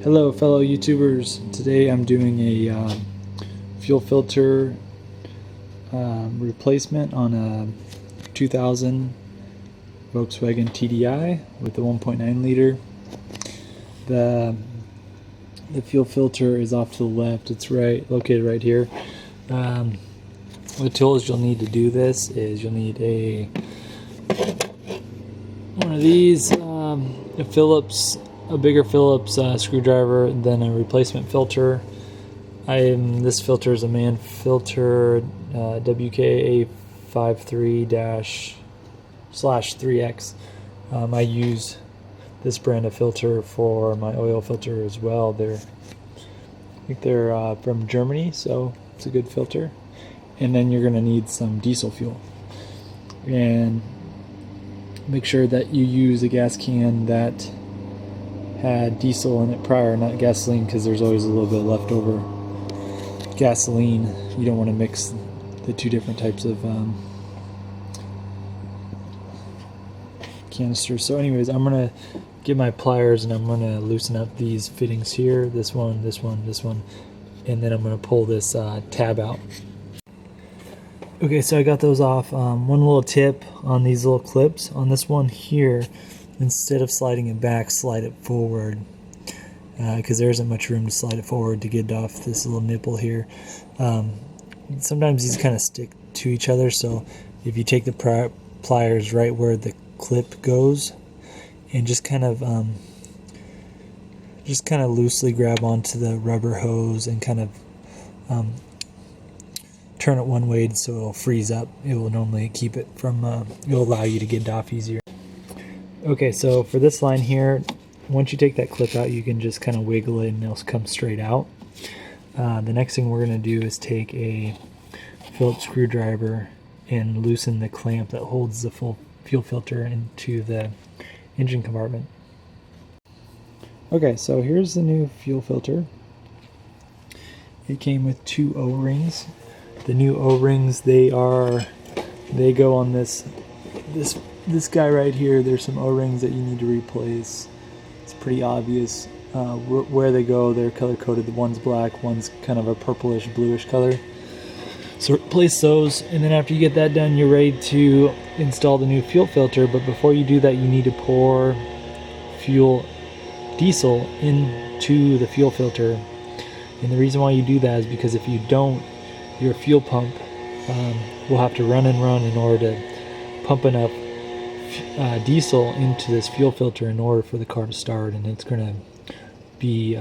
Hello fellow YouTubers, today I'm doing a fuel filter replacement on a 2000 Volkswagen TDI with the 1.9 liter. The fuel filter is off to the left, it's located right here. The tools you'll need to do this is you'll need one of these, a bigger Phillips screwdriver, then a replacement filter. This filter is a MAN filter, WKA53-3X. I use this brand of filter for my oil filter as well. I think they're from Germany, so it's a good filter. And then you're going to need some diesel fuel. And make sure that you use a gas can that had diesel in it prior, not gasoline, because there's always a little bit of leftover gasoline. You don't want to mix the two different types of canisters. So anyways, I'm going to get my pliers and I'm going to loosen up these fittings here, this one, and then I'm going to pull this tab out. Okay, so I got those off. One little tip on these little clips, on this one here, instead of sliding it back, slide it forward, because there isn't much room to slide it forward to get off this little nipple here. Sometimes these kind of stick to each other, so if you take the pliers right where the clip goes and just kind of loosely grab onto the rubber hose and kind of turn it one way so it'll freeze up. It will normally keep it from, it'll allow you to get it off easier. Okay, so for this line here, once you take that clip out, you can just kind of wiggle it and it'll come straight out. The next thing we're going to do is take a Phillips screwdriver and loosen the clamp that holds the full fuel filter into the engine compartment. Okay, so here's the new fuel filter. It came with 2 O-rings. The new O-rings, they go on this guy right here. There's some O-rings that you need to replace. It's pretty obvious where they go. They're color coded. One's black, one's kind of a purplish bluish color. So replace those, and then after you get that done, you're ready to install the new fuel filter. But before you do that, you need to pour diesel into the fuel filter. And the reason why you do that is because if you don't, your fuel pump will have to run in order to pump enough diesel into this fuel filter in order for the car to start, and it's going to be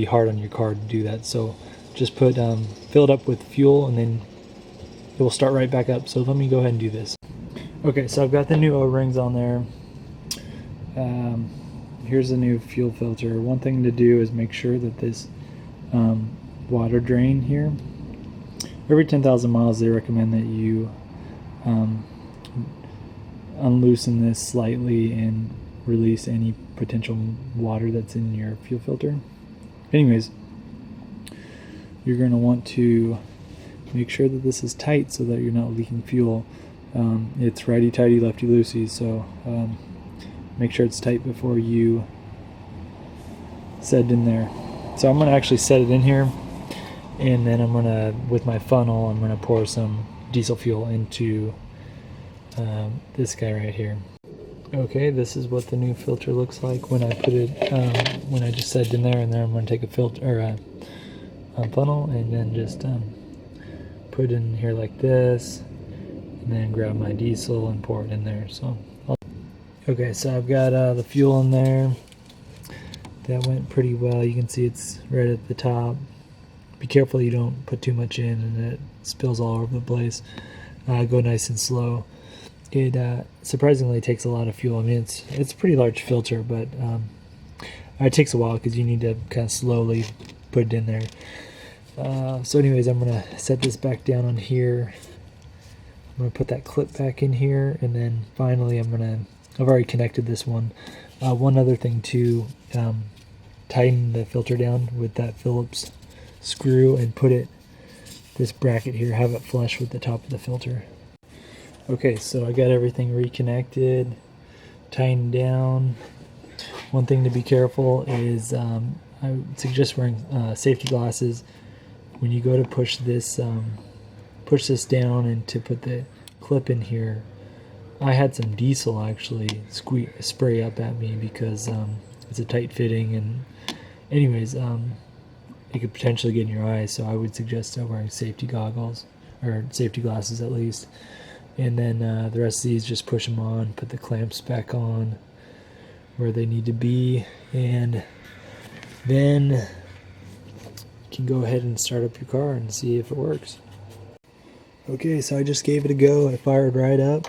hard on your car to do that. So just fill it up with fuel, and then it will start right back up. So let me go ahead and do this. Okay, so I've got the new O-rings on there. Here's the new fuel filter. One thing to do is make sure that this water drain here, every 10,000 miles they recommend that you unloosen this slightly and release any potential water that's in your fuel filter. Anyways, you're going to want to make sure that this is tight so that you're not leaking fuel. It's righty-tighty, lefty-loosey, so make sure it's tight before you set it in there. So I'm going to actually set it in here, and then I'm going to, with my funnel, I'm going to pour some diesel fuel into this guy right here. Okay, this is what the new filter looks like when I put it, when I just set it in there, and then I'm going to take a funnel and then just put it in here like this, and then grab my diesel and pour it in there. Okay, so I've got the fuel in there. That went pretty well. You can see it's right at the top. Be careful you don't put too much in and it spills all over the place. Go nice and slow. It surprisingly takes a lot of fuel. I mean, it's a pretty large filter, but it takes a while because you need to kind of slowly put it in there. So anyways, I'm going to set this back down on here. I'm going to put that clip back in here, and then finally I've already connected this one. One other thing too, tighten the filter down with that Phillips screw and put this bracket here, have it flush with the top of the filter. Okay, so I got everything reconnected, tightened down. One thing to be careful is I would suggest wearing safety glasses when you go to push this down and to put the clip in here. I had some diesel actually spray up at me because it's a tight fitting, and anyways, it could potentially get in your eyes. So I would suggest wearing safety goggles, or safety glasses at least. And then the rest of these, just push them on, put the clamps back on where they need to be, and then you can go ahead and start up your car and see if it works. Okay, so I just gave it a go. I fired right up.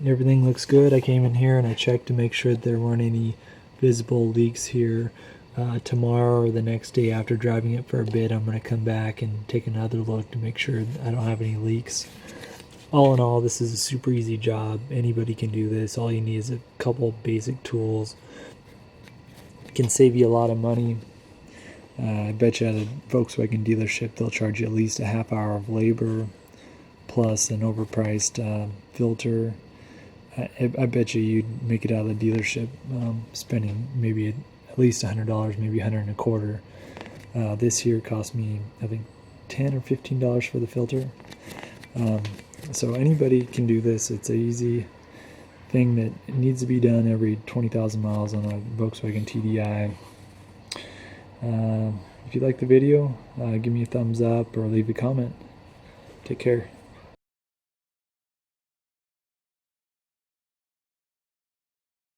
Everything looks good. I came in here and I checked to make sure that there weren't any visible leaks here. Tomorrow or the next day after driving it for a bit, I'm going to come back and take another look to make sure I don't have any leaks. All in all, this is a super easy job. Anybody can do this. All you need is a couple basic tools. It can save you a lot of money. I bet you at a Volkswagen dealership they'll charge you at least a half hour of labor plus an overpriced filter. I bet you'd make it out of the dealership spending maybe at least $100, maybe $125. This here cost me, I think, $10 or $15 for the filter. So anybody can do this. It's an easy thing that needs to be done every 20,000 miles on a Volkswagen TDI. If you like the video, give me a thumbs up or leave a comment. Take care.